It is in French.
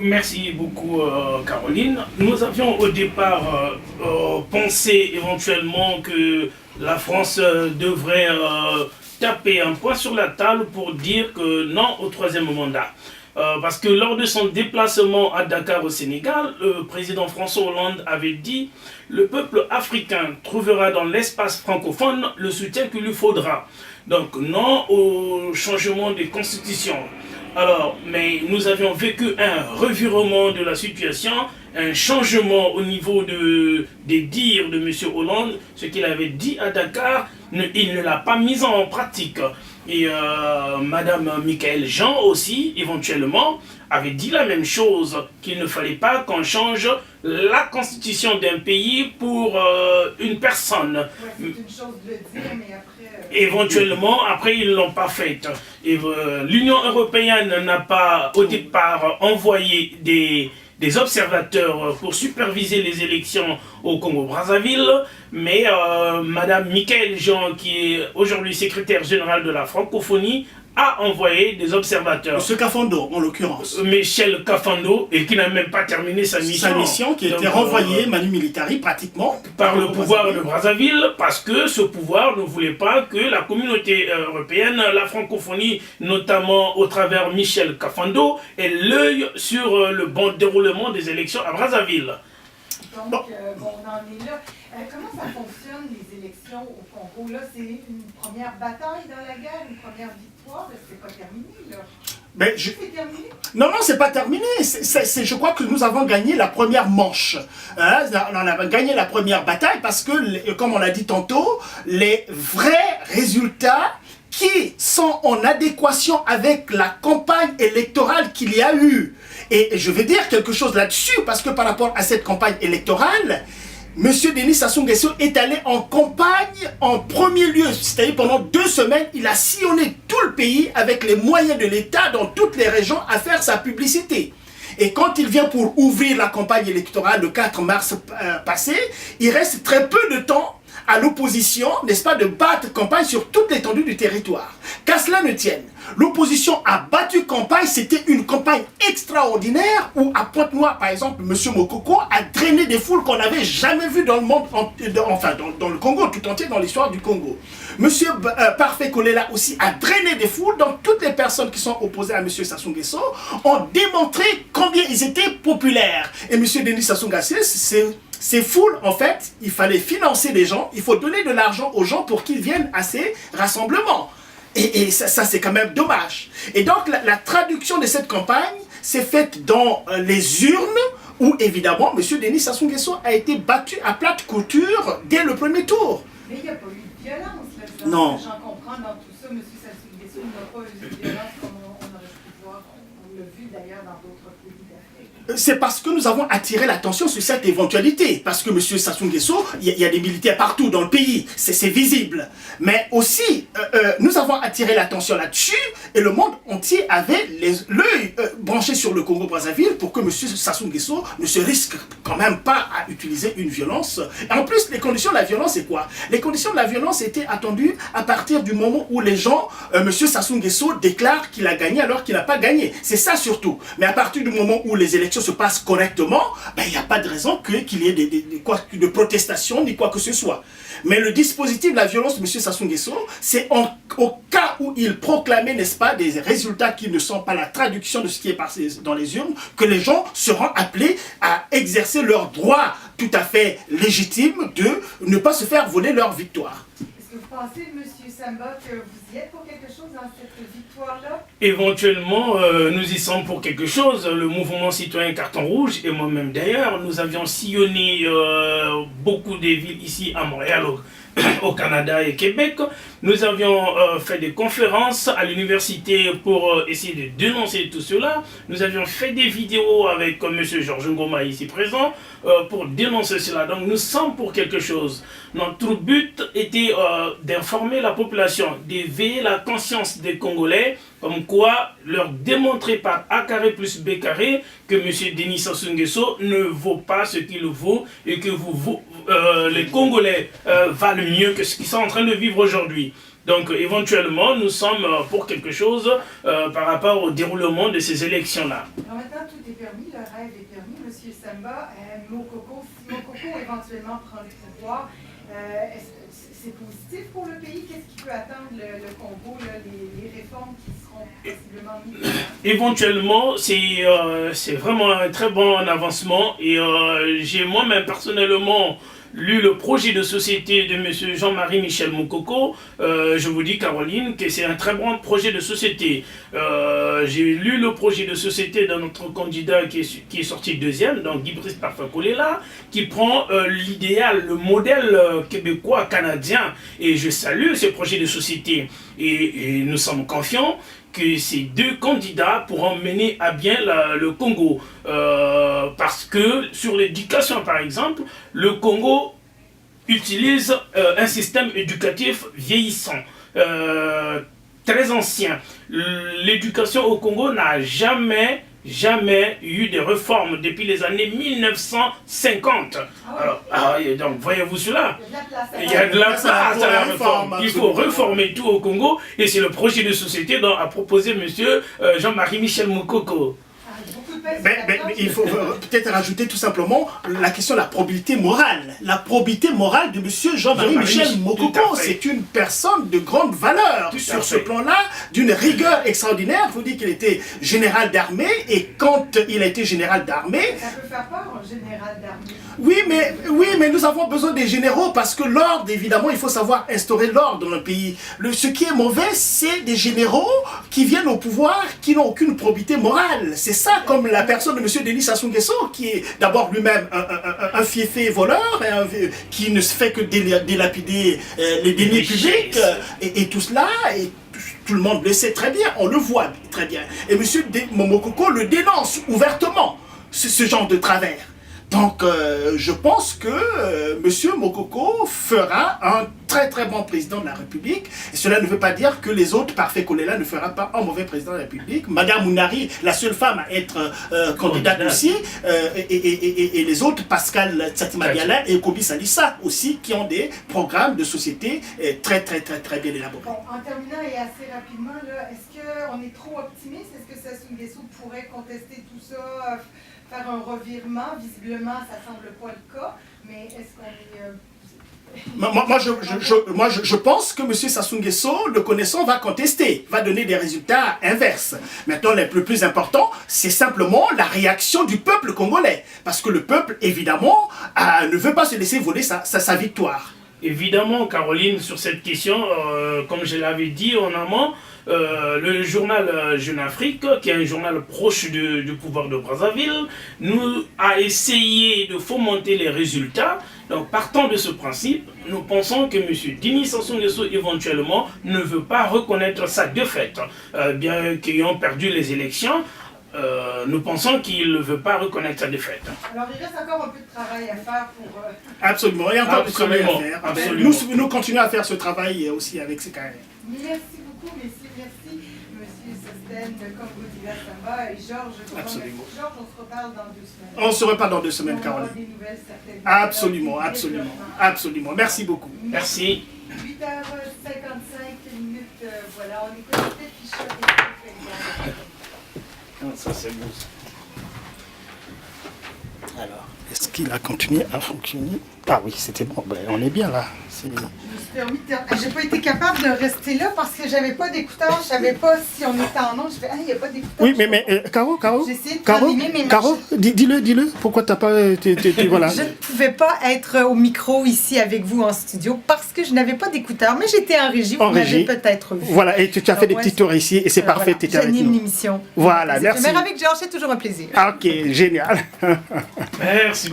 Merci beaucoup, Caroline. Nous avions au départ pensé éventuellement que la France devrait taper un poing sur la table pour dire que non au troisième mandat. Parce que lors de son déplacement à Dakar au Sénégal, le président François Hollande avait dit « Le peuple africain trouvera dans l'espace francophone le soutien qu'il lui faudra ». Donc non au changement des constitutions. Alors, mais nous avions vécu un revirement de la situation, un changement au niveau des dires de M. Hollande. Ce qu'il avait dit à Dakar, il ne l'a pas mis en pratique. Et Madame Michaëlle Jean aussi, éventuellement, avait dit la même chose, qu'il ne fallait pas qu'on change la constitution d'un pays pour une personne. Ouais, c'est une chose de le dire, mais après... Éventuellement, après, ils ne l'ont pas faite. L'Union européenne n'a pas, au départ, envoyé des observateurs pour superviser les élections au Congo-Brazzaville, mais Madame Michaëlle Jean, qui est aujourd'hui secrétaire générale de la francophonie, a envoyé des observateurs. Monsieur Kafando, en l'occurrence. Michel Kafando, et qui n'a même pas terminé sa mission. Sa mission qui a été renvoyée, Manu Militari, pratiquement. Par le pouvoir de Brazzaville, parce que ce pouvoir ne voulait pas que la communauté européenne, la francophonie, notamment au travers Michel Kafando, ait l'œil sur le bon déroulement des élections à Brazzaville. Donc, bon, on en est là. Comment ça fonctionne, les élections au Congo? Là, c'est une première bataille dans la guerre, une première victoire. C'est pas terminé, là. C'est terminé? Non, c'est pas terminé. Je crois que nous avons gagné la première manche. Hein? On a gagné la première bataille parce que, comme on l'a dit tantôt, les vrais résultats qui sont en adéquation avec la campagne électorale qu'il y a eu. Et je vais dire quelque chose là-dessus, parce que par rapport à cette campagne électorale, M. Denis Sassou Nguesso est allé en campagne en premier lieu, c'est-à-dire pendant 2 semaines, il a sillonné tout le pays avec les moyens de l'État dans toutes les régions à faire sa publicité. Et quand il vient pour ouvrir la campagne électorale le 4 mars passé, il reste très peu de temps à l'opposition, n'est-ce pas, de battre campagne sur toute l'étendue du territoire. Qu'à cela ne tienne, l'opposition a battu campagne, c'était une campagne extraordinaire où à Pointe-Noire, par exemple, M. Mokoko a drainé des foules qu'on n'avait jamais vues dans le monde, dans le Congo tout entier, dans l'histoire du Congo. M. Parfait Kolela aussi a drainé des foules, donc toutes les personnes qui sont opposées à M. Sassou Nguesso ont démontré combien ils étaient populaires. Et M. Denis Sassou Nguesso, ces foules, en fait, il fallait financer les gens, il faut donner de l'argent aux gens pour qu'ils viennent à ces rassemblements. Et ça c'est quand même dommage. Et donc, la traduction de cette campagne s'est faite dans les urnes, où évidemment, M. Denis Sassou Nguesso a été battu à plate couture dès le premier tour. Mais il n'y a pas eu de violence là-dedans. Non. J'en comprends dans tout ça, M. Sassou Nguesso n'a pas eu de violence comme on aurait pu voir. On l'a vu d'ailleurs dans d'autres pays d'Afrique. C'est parce que nous avons attiré l'attention sur cette éventualité. Parce que M. Sassou Nguesso, il y a des militaires partout dans le pays, c'est visible. Mais aussi, nous avons attiré l'attention là-dessus et le monde entier avait l'œil branché sur le Congo-Brazzaville pour que M. Sassou Nguesso ne se risque quand même pas à utiliser une violence. Et en plus, les conditions de la violence, c'est quoi? Les conditions de la violence étaient attendues à partir du moment où les gens, M. Sassou Nguesso déclare qu'il a gagné alors qu'il n'a pas gagné. C'est ça surtout. Mais à partir du moment où les élections se passent correctement, il n'y a pas de raison qu'il y ait de protestations ni quoi que ce soit. Mais le dispositif de la violence de M. Sassou Nguesso, c'est au cas où il proclamait, n'est-ce pas, des résultats qui ne sont pas la traduction de ce qui est passé dans les urnes, que les gens seront appelés à exercer leur droit tout à fait légitime de ne pas se faire voler leur victoire. Est-ce que vous pensez, M. Samba, que vous y êtes pour quelque chose dans cette victoire-là? Éventuellement, nous y sommes pour quelque chose. Le mouvement citoyen Carton Rouge, et moi-même d'ailleurs, nous avions sillonné beaucoup des villes ici à Montréal, au Canada et Québec. Nous avions fait des conférences à l'université pour essayer de dénoncer tout cela. Nous avions fait des vidéos avec M. Georges Ngoma ici présent pour dénoncer cela. Donc nous sommes pour quelque chose. Notre but était d'informer la population, d'éveiller la conscience des Congolais, comme quoi leur démontrer par A carré plus B carré que M. Denis Sassou Nguesso ne vaut pas ce qu'il vaut et que les Congolais valent mieux que ce qu'ils sont en train de vivre aujourd'hui. Donc éventuellement, nous sommes pour quelque chose par rapport au déroulement de ces élections-là. Alors maintenant, tout est permis, le rêve est permis. Monsieur Samba, Mokoko, si Mokoko éventuellement prend le pouvoir, c'est positif pour le pays? Qu'est-ce qui peut attendre le Congo, là, les réformes qui seront possiblement mises? Éventuellement, c'est vraiment un très bon avancement et j'ai moi-même personnellement lu le projet de société de M. Jean-Marie Michel Mokoko. Je vous dis, Caroline, que c'est un très bon projet de société. J'ai lu le projet de société de notre candidat qui est sorti deuxième, donc Guy-Brice Parfait-Kolela, qui prend l'idéal, le modèle québécois, canadien. Et je salue ce projet de société. Et nous sommes confiants que ces deux candidats pourront mener à bien le Congo. Parce que sur l'éducation, par exemple, le Congo utilise un système éducatif vieillissant, très ancien. L'éducation au Congo n'a jamais eu de réformes depuis les années 1950. Donc voyez-vous cela. Il y a de la place à la réforme. Il faut réformer tout au Congo et c'est le projet de société dont a proposé M. Jean-Marie Michel Mokoko. Mais il faut peut-être rajouter tout simplement la question de la probité morale. La probité morale de M. Jean-Marie Michel Mokoko, c'est une personne de grande valeur. Sur ce plan-là, d'une rigueur extraordinaire. Il faut dire qu'il était général d'armée et quand il a été général d'armée... Ça peut faire peur, un général d'armée. Oui, mais nous avons besoin des généraux parce que l'ordre, évidemment, il faut savoir instaurer l'ordre dans le pays. Ce qui est mauvais, c'est des généraux qui viennent au pouvoir, qui n'ont aucune probité morale. C'est ça, comme la personne de M. Denis Sassou Nguesso, qui est d'abord lui-même un fiefé voleur, qui ne se fait que délapider les deniers publics, et tout cela, et tout le monde le sait très bien, on le voit très bien. Et M. Mokoko le dénonce ouvertement, ce genre de travers. Donc, je pense que M. Mokoko fera un très très bon président de la République. Et cela ne veut pas dire que les autres, Parfait-Kolela, ne fera pas un mauvais président de la République. Madame Mounari, la seule femme à être candidate aussi, et les autres, Pascal Tsatima-Diala et Kobi Salissa aussi, qui ont des programmes de société très bien élaborés. Bon, en terminant et assez rapidement, est-ce qu'on est trop optimiste? Est-ce que Sassou Nguesso pourrait contester tout ça, faire un revirement? Visiblement, ça ne semble pas le cas, mais est-ce qu'on est... Moi, je pense que M. Sassou Nguesso, le connaissant, va contester, va donner des résultats inverses. Maintenant, le plus important, c'est simplement la réaction du peuple congolais. Parce que le peuple, évidemment, ne veut pas se laisser voler sa victoire. Évidemment, Caroline, sur cette question, comme je l'avais dit en amont, le journal Jeune Afrique, qui est un journal proche du pouvoir de Brazzaville, nous a essayé de fomenter les résultats. Donc, partant de ce principe, nous pensons que M. Denis Sassou Nguesso, éventuellement, ne veut pas reconnaître sa défaite. Bien qu'ayant perdu les élections, nous pensons qu'il ne veut pas reconnaître sa défaite. Alors, il reste encore un peu de travail à faire pour... Absolument, il y a encore du travail à faire. Absolument. Nous continuons à faire ce travail aussi avec ces carrières. Merci beaucoup, messieurs. Merci, M. Sostène, Congo-Diva Samba et Georges. Absolument. Georges, on se reparle dans 2 semaines. On se reparle dans 2 semaines, Caroline. Des nouvelles, certaines. Absolument. Merci beaucoup. Merci. 8h55 minutes, voilà, on écoute peut-être Fichot et ça c'est beau. Alors, est-ce qu'il a continué à fonctionner? Ah oui, c'était bon, ben, on est bien là. J'ai pas été capable de rester là parce que j'avais pas d'écouteurs, je savais pas si on était en ondes. Je fais, il n'y a pas d'écouteurs. Oui, mais Caro, dis-le, pourquoi t'as pas... voilà. Je ne pouvais pas être au micro ici avec vous en studio parce que je n'avais pas d'écouteurs, mais j'étais en régie, vous m'avez peut-être vu. Voilà, et tu as fait des petits tours ici et c'est parfait, tu étais avec nous. J'anime l'émission. Voilà, merci. Mais avec Georges, c'est toujours un plaisir. Ok, génial. Merci.